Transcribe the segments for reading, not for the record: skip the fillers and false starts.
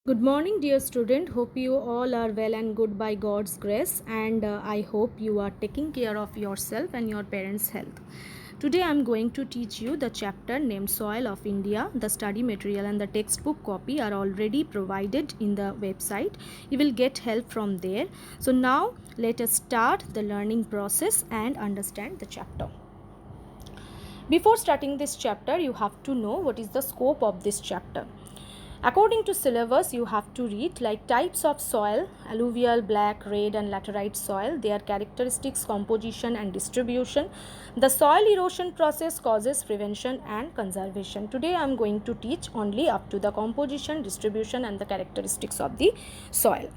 Good morning, dear student. Hope you all are well and good by God's grace, and I hope you are taking care of yourself and your parents' health. Today, I am going to teach you the chapter named Soil of India. The study material and the textbook copy are already provided in the website. You will get help from there. So, now let us start the learning process and understand the chapter. Before starting this chapter, you have to know what is the scope of this chapter. According to syllabus, you have to read like types of soil: alluvial, black, red and laterite soil, their characteristics, composition and distribution. The soil erosion process, causes, prevention and conservation. Today I am going to teach only up to the composition, distribution and the characteristics of the soil.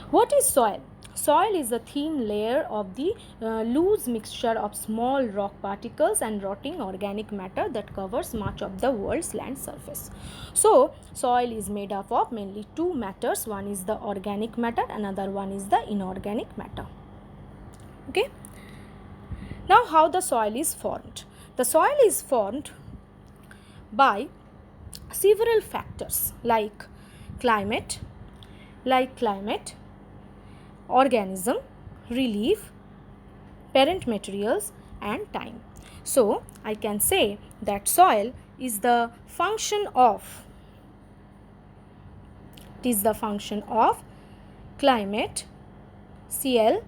What is soil? Soil is a thin layer of the loose mixture of small rock particles and rotting organic matter that covers much of the world's land surface. So, soil is made up of mainly two matters. One is the organic matter, another one is the inorganic matter. Okay. Now, how the soil is formed? The soil is formed by several factors like climate, organism, relief, parent materials and time. So, I can say that soil is the function of climate, Cl,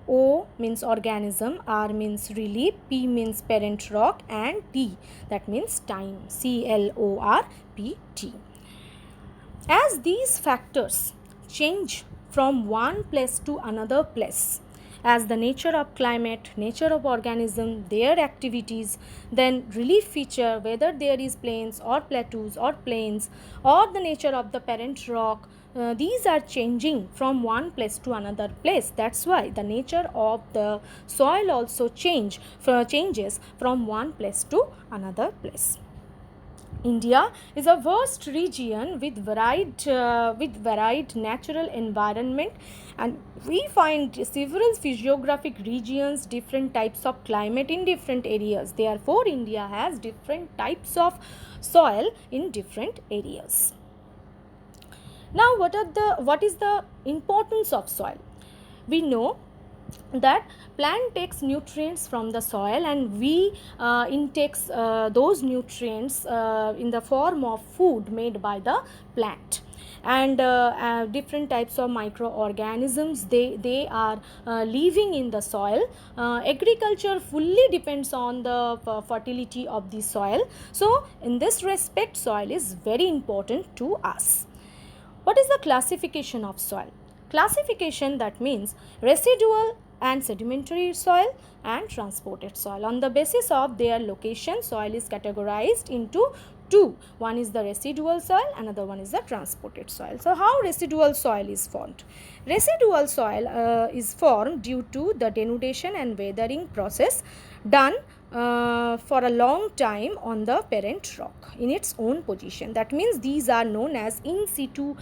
O means organism, R means relief, P means parent rock and T, that means time, CLORPT. As these factors change from one place to another place, as the nature of climate, nature of organism, their activities, then relief feature, whether there is plains or plateaus or plains, or the nature of the parent rock, these are changing from one place to another place. That's why the nature of the soil also changes from one place to another place. India is a vast region with varied natural environment, and we find several physiographic regions, different types of climate in different areas. Therefore, India has different types of soil in different areas. Now, what is the importance of soil? We know that plant takes nutrients from the soil, and we intakes those nutrients in the form of food made by the plant, and different types of microorganisms they are living in the soil. Agriculture fully depends on the fertility of the soil. So in this respect, soil is very important to us. What is the classification of soil? Classification, that means residual and sedimentary soil and transported soil. On the basis of their location, soil is categorized into two. One is the residual soil, another one is the transported soil. So, how residual soil is formed? Residual soil is formed due to the denudation and weathering process done for a long time on the parent rock in its own position. That means these are known as in situ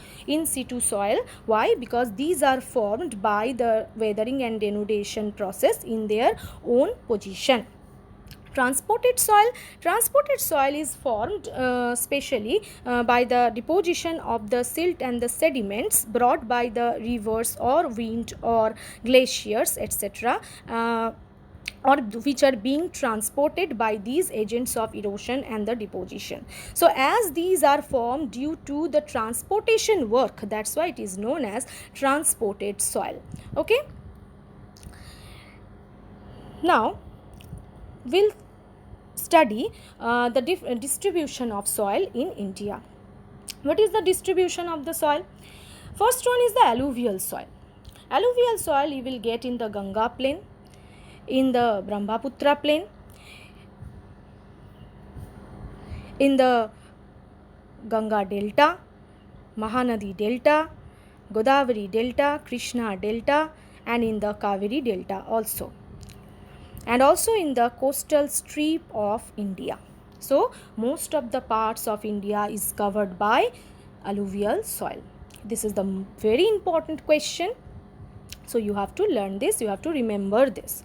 soil. Why? Because these are formed by the weathering and denudation process in their own position. Transported soil is formed specially by the deposition of the silt and the sediments brought by the rivers or wind or glaciers, etc., or which are being transported by these agents of erosion and the deposition. So as these are formed due to the transportation work, that's why it is known as transported soil. Okay. Now we'll study the distribution of soil in India. What is the distribution of the soil? First one is the alluvial soil. Alluvial soil you will get in the Ganga plain, in the Brahmaputra plain, in the Ganga delta, Mahanadi delta, Godavari delta, Krishna delta, and in the Kaveri delta also, and also in the coastal strip of India. So most of the parts of India is covered by alluvial soil. This is the very important question. So you have to learn this, you have to remember this.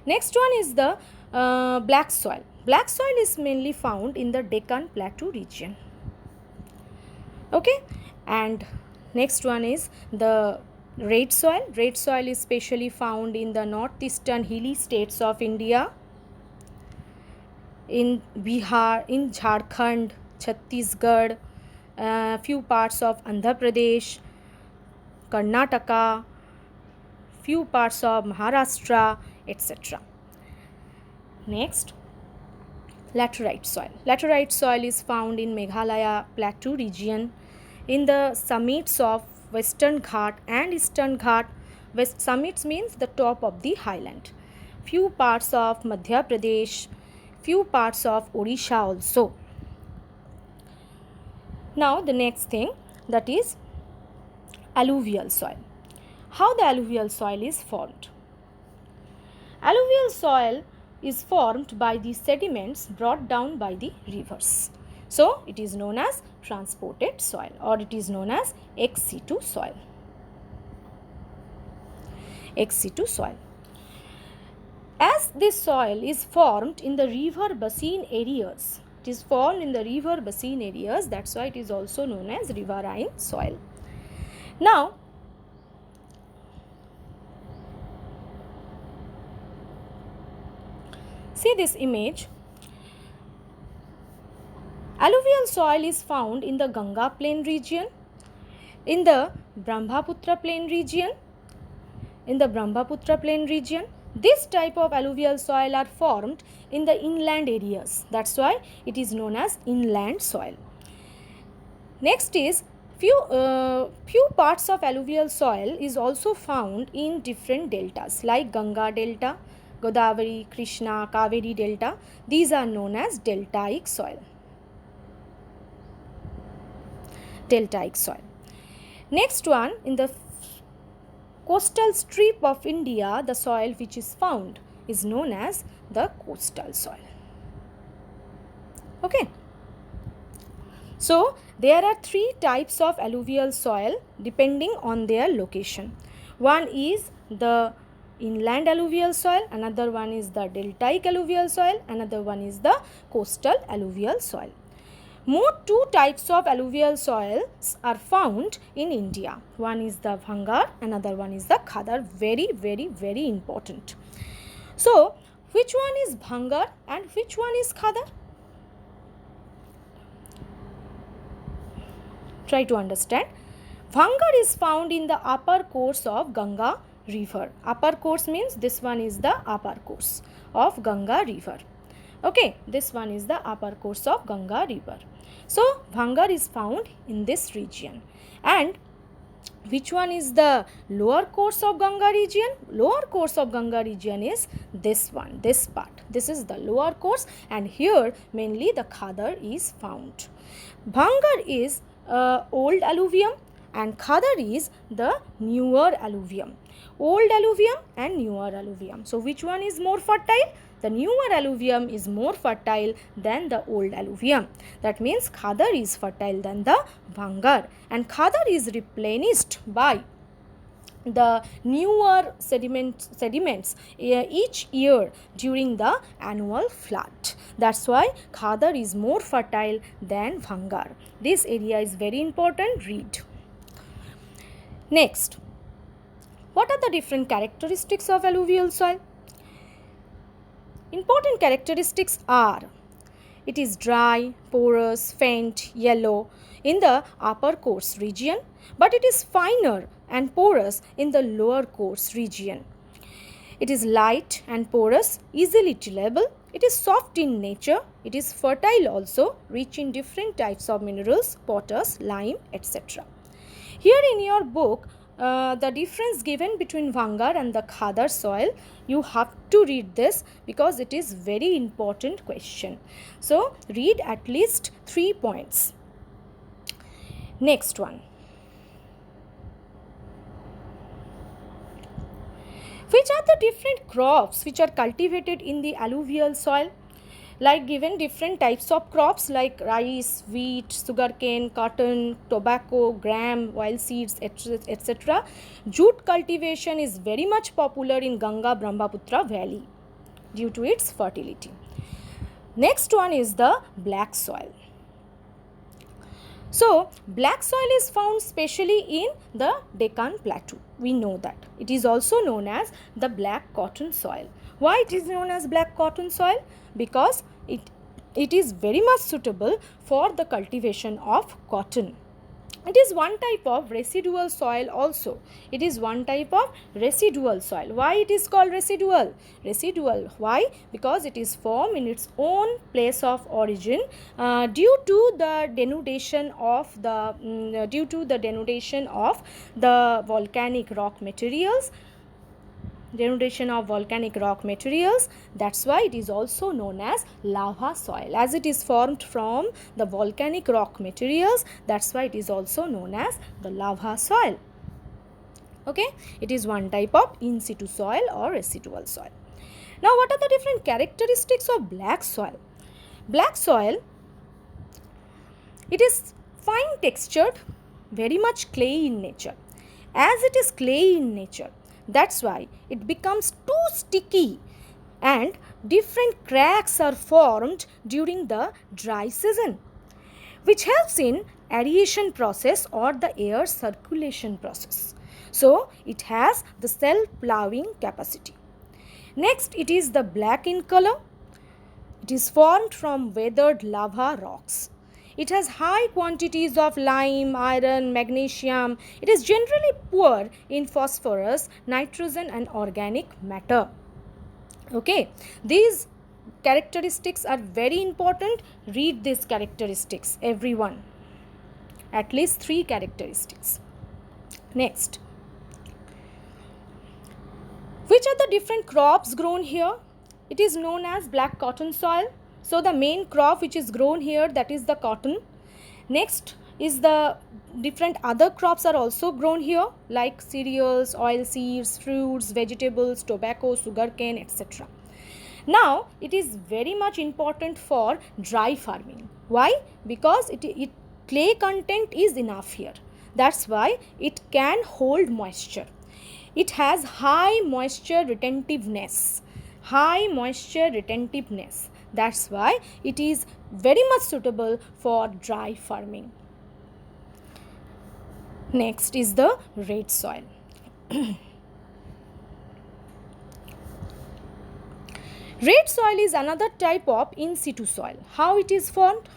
Next one is the black soil. Black soil is mainly found in the Deccan Plateau region. Okay, and next one is the red soil. Red soil is specially found in the northeastern hilly states of India, in Bihar, in Jharkhand, Chhattisgarh, few parts of Andhra Pradesh, Karnataka, few parts of Maharashtra, etc. Next, laterite soil. Laterite soil is found in Meghalaya Plateau region, in the summits of Western Ghat and Eastern Ghat. West summits means the top of the highland. Few parts of Madhya Pradesh, few parts of Odisha also. Now the next thing, that is alluvial soil. How the alluvial soil is formed? Alluvial soil is formed by the sediments brought down by the rivers. So it is known as transported soil, or it is known as ex situ soil. Ex situ soil. As this soil is formed in the river basin areas, it is formed in the river basin areas, that's why it is also known as riverine soil. Now, see this image. Alluvial soil is found in the Ganga plain region, in the Brahmaputra plain region, This type of alluvial soil are formed in the inland areas. That's why it is known as inland soil. Next is few parts of alluvial soil is also found in different deltas like Ganga delta, Godavari, Krishna, Kaveri delta. These are known as deltaic soil. Deltaic soil. Next one, in the coastal strip of India, the soil which is found is known as the coastal soil. Okay. So, there are three types of alluvial soil depending on their location. One is the inland alluvial soil, another one is the deltaic alluvial soil, another one is the coastal alluvial soil. More two types of alluvial soils are found in India. One is the Bhangar, another one is the Khadar. Very important. So, which one is Bhangar and which one is Khadar? Try to understand. Bhangar is found in the upper course of Ganga river. Upper course means this one is the upper course of Ganga river. Okay, this one is the upper course of Ganga river. So, Bhangar is found in this region. And which one is the lower course of Ganga region? Lower course of Ganga region is this one, this part. This is the lower course, and here mainly the Khadar is found. Bhangar is old alluvium and Khadar is the newer alluvium. Old alluvium and newer alluvium. So, which one is more fertile? The newer alluvium is more fertile than the old alluvium. That means Khadar is fertile than the Bhangar, and Khadar is replenished by the newer sediments each year during the annual flood. That's why Khadar is more fertile than Bhangar. This area is very important, read. Next, what are the different characteristics of alluvial soil? Important characteristics are, it is dry, porous, faint, yellow in the upper course region, but it is finer and porous in the lower course region. It is light and porous, easily tillable. It is soft in nature. It is fertile also, rich in different types of minerals, potash, lime, etc. Here in your book, the difference given between Bhangar and the Khadar soil, you have to read this because it is very important question. So, read at least 3 points. Next one. Which are the different crops which are cultivated in the alluvial soil? Like given different types of crops like rice, wheat, sugarcane, cotton, tobacco, gram, oil seeds, etc. Jute cultivation is very much popular in Ganga Brahmaputra valley due to its fertility. Next one is the black soil. So black soil is found specially in the Deccan Plateau. We know that. It is also known as the black cotton soil. Why it is known as black cotton soil? Because it is very much suitable for the cultivation of cotton. It is one type of residual soil also. It is one type of residual soil. Why it is called residual? Residual. Why? Because it is formed in its own place of origin due to the denudation of the volcanic rock materials. That's why it is also known as lava soil, as it is formed from the volcanic rock materials. That's why it is also known as the lava soil. Okay, it is one type of in situ soil or residual soil. Now what are the different characteristics of black soil? Black soil, it is fine textured, very much clay in nature. As it is clay in nature, that's why it becomes too sticky and different cracks are formed during the dry season, which helps in aeration process or the air circulation process. So it has the self-ploughing capacity. Next, it is the black in color. It is formed from weathered lava rocks. It has high quantities of lime, iron, magnesium. It is generally poor in phosphorus, nitrogen and organic matter. Okay, these characteristics are very important. Read these characteristics, everyone. At least 3 characteristics. Next, which are the different crops grown here? It is known as black cotton soil. So the main crop which is grown here, that is the cotton. Next is the different other crops are also grown here, like cereals, oil seeds, fruits, vegetables, tobacco, sugarcane, etc. Now it is very much important for dry farming. Why? Because clay content is enough here. That's why it can hold moisture. It has high moisture retentiveness. That's why it is very much suitable for dry farming. Next is the red soil. Red soil is another type of in situ soil. How it is formed?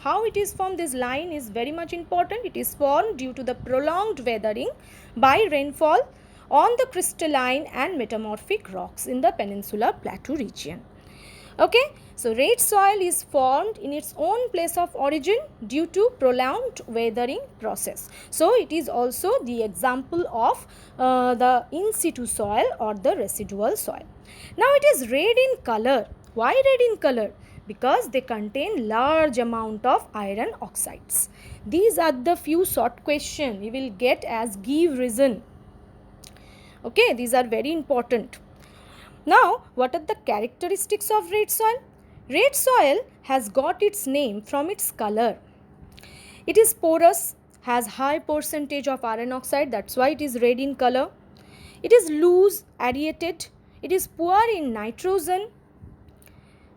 This line is very much important. It is formed due to the prolonged weathering by rainfall on the crystalline and metamorphic rocks in the peninsular plateau region. Okay, so red soil is formed in its own place of origin due to prolonged weathering process. So it is also the example of the in situ soil or the residual soil. Now it is red in color. Why red in color? Because they contain large amount of iron oxides. These are the few short questions you will get as give reason. Okay, these are very important. Now, what are the characteristics of red soil? Red soil has got its name from its color. It is porous, has high percentage of iron oxide, that's why it is red in color. It is loose, aerated. It is poor in nitrogen,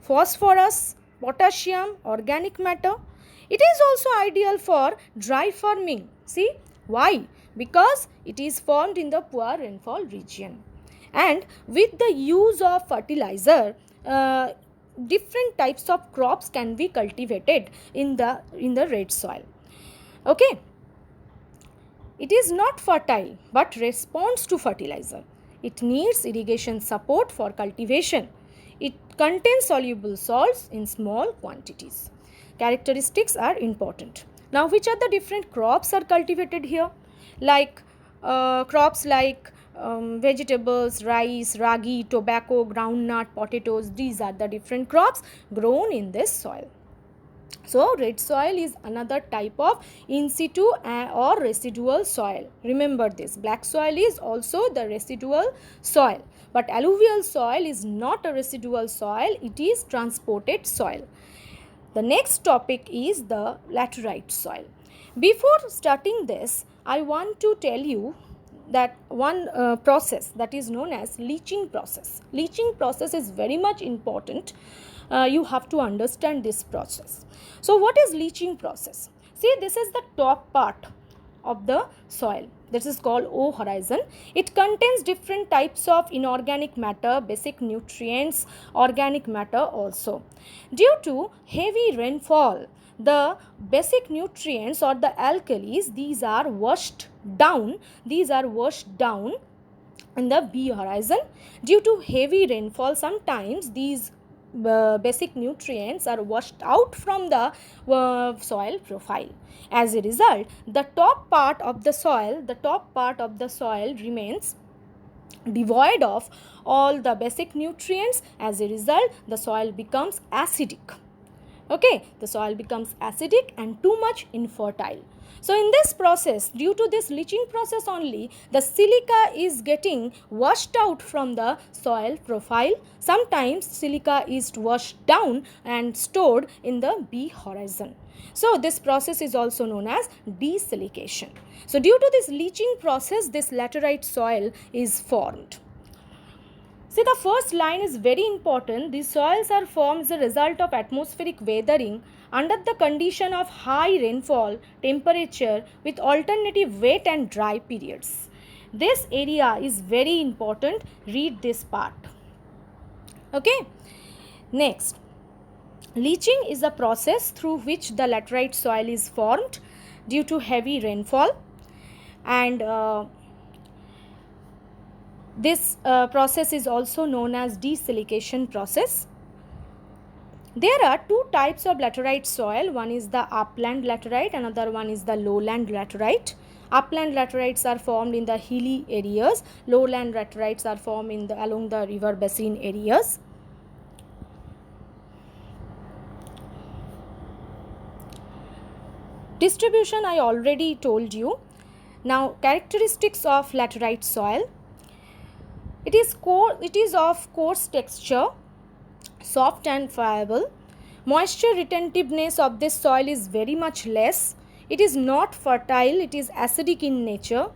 phosphorus, potassium, organic matter. It is also ideal for dry farming. See, why? Because it is formed in the poor rainfall region. And with the use of fertilizer, different types of crops can be cultivated in the red soil. Okay, it is not fertile but responds to fertilizer. It needs irrigation support for cultivation. It contains soluble salts in small quantities. Characteristics are important. Now, which are the different crops are cultivated here? Like crops like vegetables, rice, ragi, tobacco, groundnut, potatoes. These are the different crops grown in this soil. So, red soil is another type of in situ or residual soil. Remember this, black soil is also the residual soil. But alluvial soil is not a residual soil, it is transported soil. The next topic is the laterite soil. Before starting this, I want to tell you that one process that is known as leaching process. Leaching process is very much important you have to understand this process. So what is leaching process? See, this is the top part of the soil. This is called O horizon. It contains different types of inorganic matter, basic nutrients, organic matter also. Due to heavy rainfall, the basic nutrients or the alkalis, these are washed down in the B horizon. Due to heavy rainfall, sometimes these basic nutrients are washed out from the soil profile. As a result, the top part of the soil remains devoid of all the basic nutrients. As a result, the soil becomes acidic. Okay, the soil becomes acidic and too much infertile. So in this process, due to this leaching process only, the silica is getting washed out from the soil profile. Sometimes silica is washed down and stored in the B horizon. So this process is also known as desilication. So due to this leaching process, this laterite soil is formed. See, the first line is very important. These soils are formed as a result of atmospheric weathering under the condition of high rainfall, temperature with alternative wet and dry periods. This area is very important. Read this part. Okay. Next, leaching is a process through which the laterite soil is formed due to heavy rainfall, and this process is also known as desilication process. There are two types of laterite soil. One is the upland laterite, another one is the lowland laterite. Upland laterites are formed in the hilly areas. Lowland laterites are formed along the river basin areas. Distribution I already told you. Now, characteristics of laterite soil. It is of coarse texture, soft and friable. Moisture retentiveness of this soil is very much less. It is not fertile, it is acidic in nature.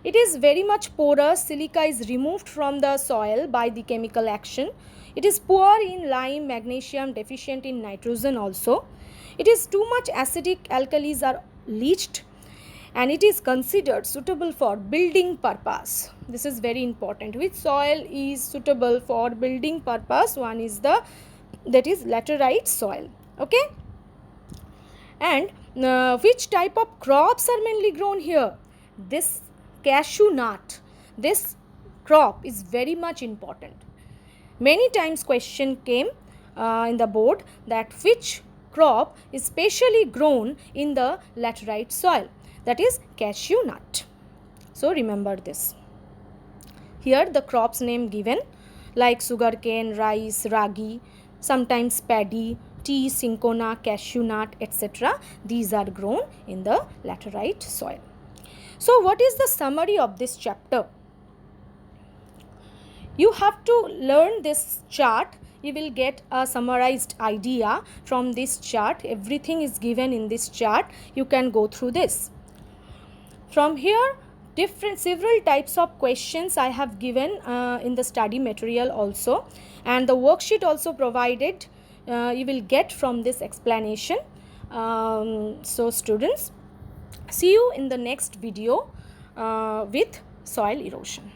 It is very much porous. Silica is removed from the soil by the chemical action. It is poor in lime, magnesium, deficient in nitrogen also. It is too much acidic, alkalis are leached, and it is considered suitable for building purpose. This is very important. Which soil is suitable for building purpose? One is that is laterite soil. Okay. And which type of crops are mainly grown here? This cashew nut. This crop is very much important. Many times question came in the board that which crop is specially grown in the laterite soil? That is cashew nut. So remember this. Here the crops name given like sugarcane, rice, ragi, sometimes paddy, tea, cinchona, cashew nut, etc. These are grown in the laterite soil. So what is the summary of this chapter? You have to learn this chart. You will get a summarized idea from this chart. Everything is given in this chart. You can go through this. From here, several types of questions I have given in the study material also, and the worksheet also provided you will get from this explanation. So students, see you in the next video with soil erosion.